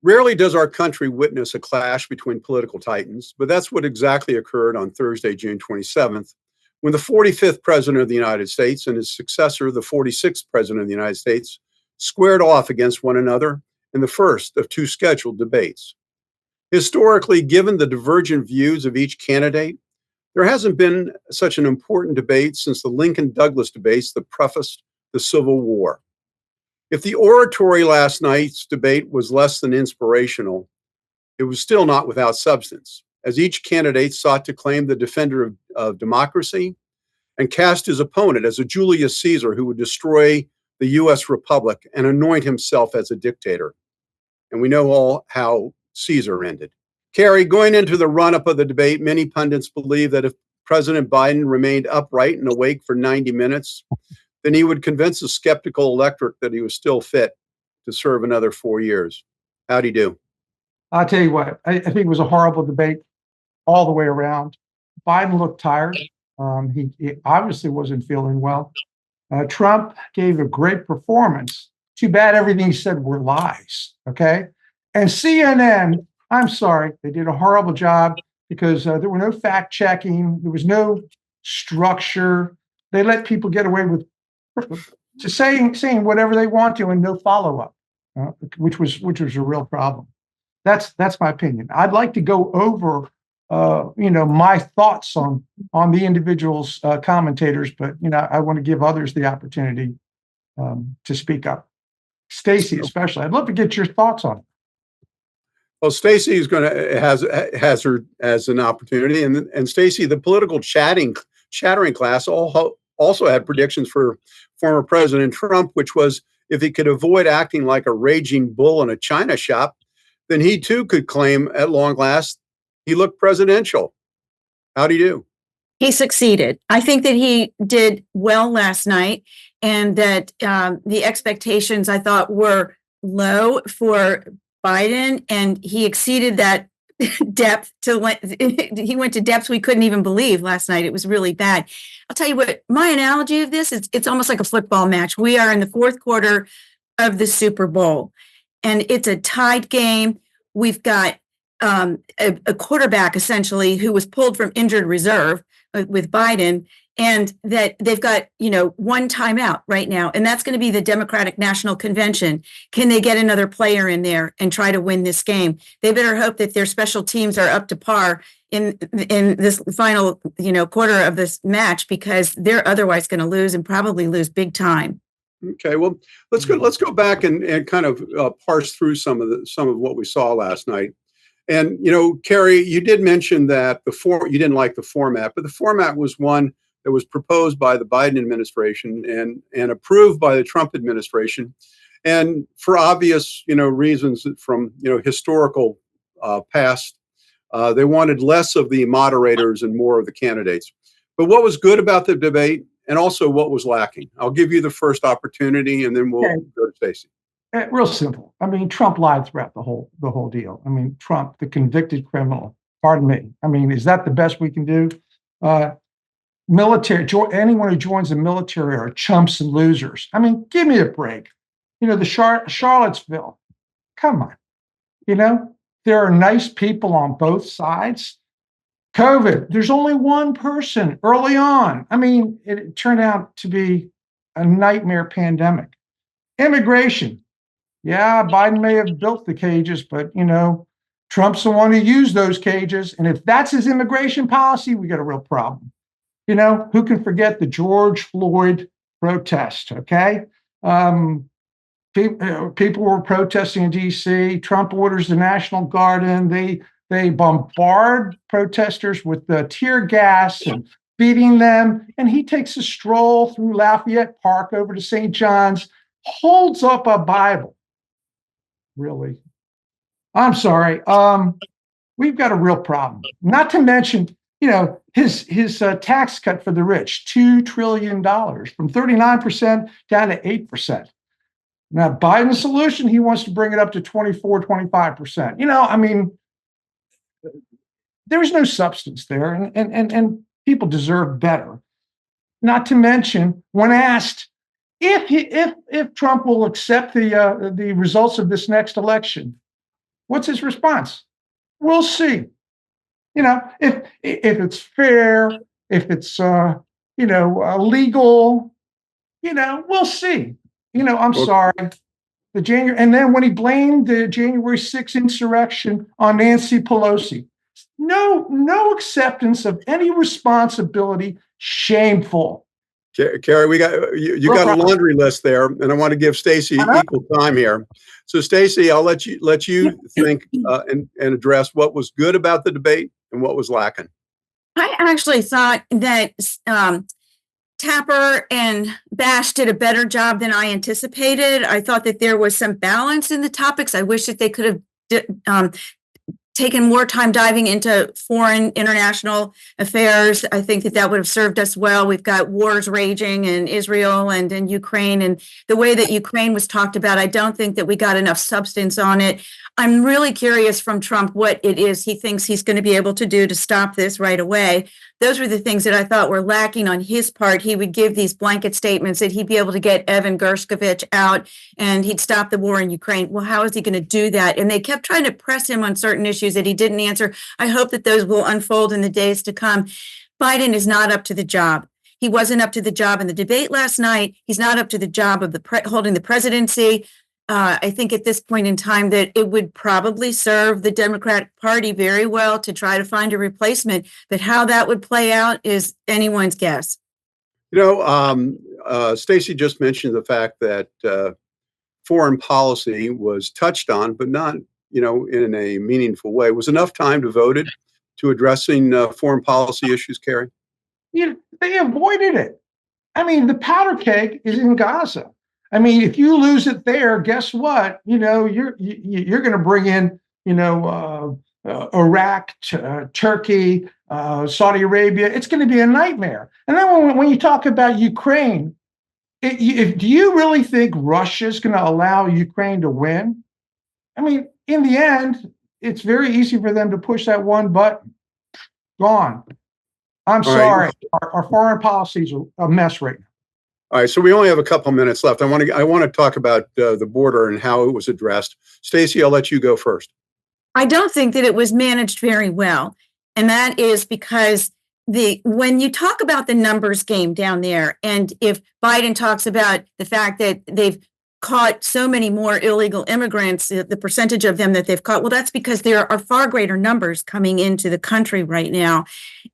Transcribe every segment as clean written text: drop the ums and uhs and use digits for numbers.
Rarely does our country witness a clash between political titans, but that's what exactly occurred on Thursday, June 27th, when the 45th President of the United States and his successor, the 46th President of the United States, squared off against one another in the first of two scheduled debates. Historically, given the divergent views of each candidate, there hasn't been such an important debate since the Lincoln-Douglas debates that prefaced the Civil War. If the oratory last night's debate was less than inspirational, it was still not without substance, as each candidate sought to claim the defender of democracy and cast his opponent as a Julius Caesar who would destroy the US Republic and anoint himself as a dictator. And we know all how Caesar ended. Cary, going into the run-up of the debate, many pundits believe that if President Biden remained upright and awake for 90 minutes, then he would convince the skeptical electorate that he was still fit to serve another 4 years. How'd he do? I'll tell you what, I think it was a horrible debate all the way around. Biden looked tired. He obviously wasn't feeling well. Trump gave a great performance. Too bad everything he said were lies, okay? And CNN, I'm sorry, they did a horrible job because there were no fact checking. There was no structure. They let people get away with saying whatever they want to and no follow-up, which was a real problem. That's my opinion. I'd like to go over my thoughts on the individuals commentators, but I want to give others the opportunity to speak up. Stacey, especially, I'd love to get your thoughts on it. Well, Stacey is has an opportunity, and Stacey, the political chattering class also had predictions for former President Trump, which was if he could avoid acting like a raging bull in a china shop, then he too could claim at long last he looked presidential. How'd he do? He succeeded. I think that he did well last night, and that the expectations I thought were low for Biden, and he exceeded that depth he went to depths we couldn't even believe last night. It was really bad. I'll tell you what, my analogy of this is it's almost like a football match. We are in the fourth quarter of the Super Bowl, and it's a tied game. We've got a quarterback essentially who was pulled from injured reserve with Biden, and that they've got, one timeout right now, and that's going to be the Democratic National Convention. Can they get another player in there and try to win this game? They better hope that their special teams are up to par in this final, quarter of this match, because they're otherwise going to lose, and probably lose big time. Okay, well, let's go back and kind of parse through some of what we saw last night. And Cary, you did mention that you didn't like the format, but the format was one that was proposed by the Biden administration and approved by the Trump administration, and for obvious reasons from historical past, they wanted less of the moderators and more of the candidates. But what was good about the debate, and also what was lacking? I'll give you the first opportunity, and then we'll go to Stacey. Real simple. I mean, Trump lied throughout the whole deal. I mean, Trump, the convicted criminal. Pardon me. I mean, is that the best we can do? Military. Anyone who joins the military are chumps and losers. I mean, give me a break. The Charlottesville. Come on. There are nice people on both sides. COVID. There's only one person early on. I mean, it turned out to be a nightmare pandemic. Immigration. Yeah, Biden may have built the cages, but, Trump's the one who used those cages. And if that's his immigration policy, we got a real problem. Who can forget the George Floyd protest, okay? People were protesting in D.C. Trump orders the National Guard in. They bombard protesters with tear gas and beating them. And he takes a stroll through Lafayette Park over to St. John's, holds up a Bible. Really? I'm sorry. We've got a real problem. Not to mention, his tax cut for the rich, $2 trillion from 39% down to 8%. Now, Biden's solution, he wants to bring it up to 24, 25%. There's no substance there, and people deserve better. Not to mention, when asked if Trump will accept the results of this next election, What's his response? We'll see. You know, if it's fair, if it's legal, we'll see. I'm Well, sorry. And then when he blamed the January 6th insurrection on Nancy Pelosi, no acceptance of any responsibility. Shameful. Cary, we got you got a laundry list there, and I want to give Stacey equal time here. So, Stacey, I'll let you think and address what was good about the debate and what was lacking. I actually thought that Tapper and Bash did a better job than I anticipated. I thought that there was some balance in the topics. I wish that they could have taken more time diving into foreign international affairs. I think that would have served us well. We've got wars raging in Israel and in Ukraine, and the way that Ukraine was talked about, I don't think that we got enough substance on it. I'm really curious from Trump what it is he thinks he's going to be able to do to stop this right away. Those were the things that I thought were lacking on his part. He would give these blanket statements that he'd be able to get Evan Gershkovich out and he'd stop the war in Ukraine. Well, how is he going to do that? And they kept trying to press him on certain issues that he didn't answer. I hope that those will unfold in the days to come. Biden is not up to the job. He wasn't up to the job in the debate last night. He's not up to the job of holding the presidency. I think at this point in time that it would probably serve the Democratic Party very well to try to find a replacement. But how that would play out is anyone's guess. Stacey just mentioned the fact that foreign policy was touched on, but not, in a meaningful way. Was enough time devoted to addressing foreign policy issues, Cary? They avoided it. I mean, the powder keg is in Gaza. I mean, if you lose it there, guess what? You're going to bring in, Iraq, Turkey, Saudi Arabia. It's going to be a nightmare. And then when you talk about Ukraine, do you really think Russia's going to allow Ukraine to win? I mean, in the end, it's very easy for them to push that one button. Gone. I'm sorry. Our foreign policy is a mess right now. All right, so we only have a couple minutes left. I want to talk about the border and how it was addressed. Stacey, I'll let you go first. I don't think that it was managed very well, and that is because when you talk about the numbers game down there, and if Biden talks about the fact that they've caught so many more illegal immigrants, the percentage of them that they've caught, well, that's because there are far greater numbers coming into the country right now,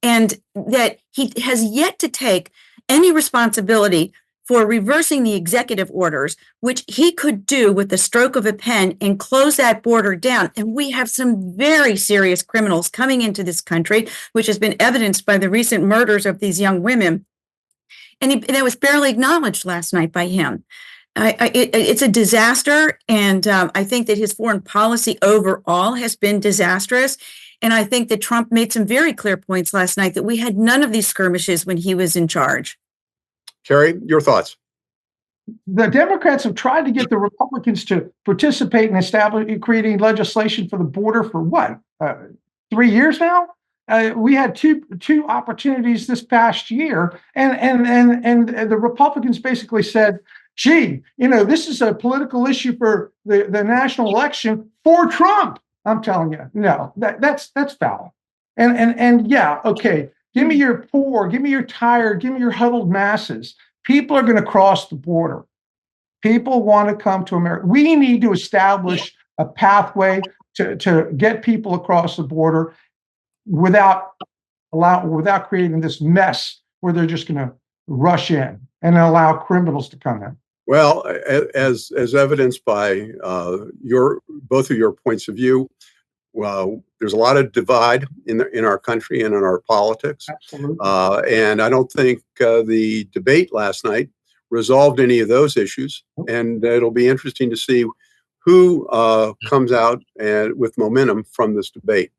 and that he has yet to take any responsibility for reversing the executive orders, which he could do with the stroke of a pen and close that border down. And we have some very serious criminals coming into this country, which has been evidenced by the recent murders of these young women. And that was barely acknowledged last night by him. It's a disaster. And I think that his foreign policy overall has been disastrous. And I think that Trump made some very clear points last night that we had none of these skirmishes when he was in charge. Cary, your thoughts? The Democrats have tried to get the Republicans to participate in creating legislation for the border for what? 3 years now? We had two opportunities this past year, and the Republicans basically said, "Gee, this is a political issue for the national election for Trump." I'm telling you, no, that's foul. And yeah, okay. Give me your poor, give me your tired, give me your huddled masses. People are going to cross the border. People want to come to America. We need to establish a pathway to get people across the border without creating this mess where they're just going to rush in and allow criminals to come in. Well, as evidenced by both of your points of view, well, there's a lot of divide in our country and in our politics. Absolutely. And I don't think the debate last night resolved any of those issues. And it'll be interesting to see who comes out with momentum from this debate.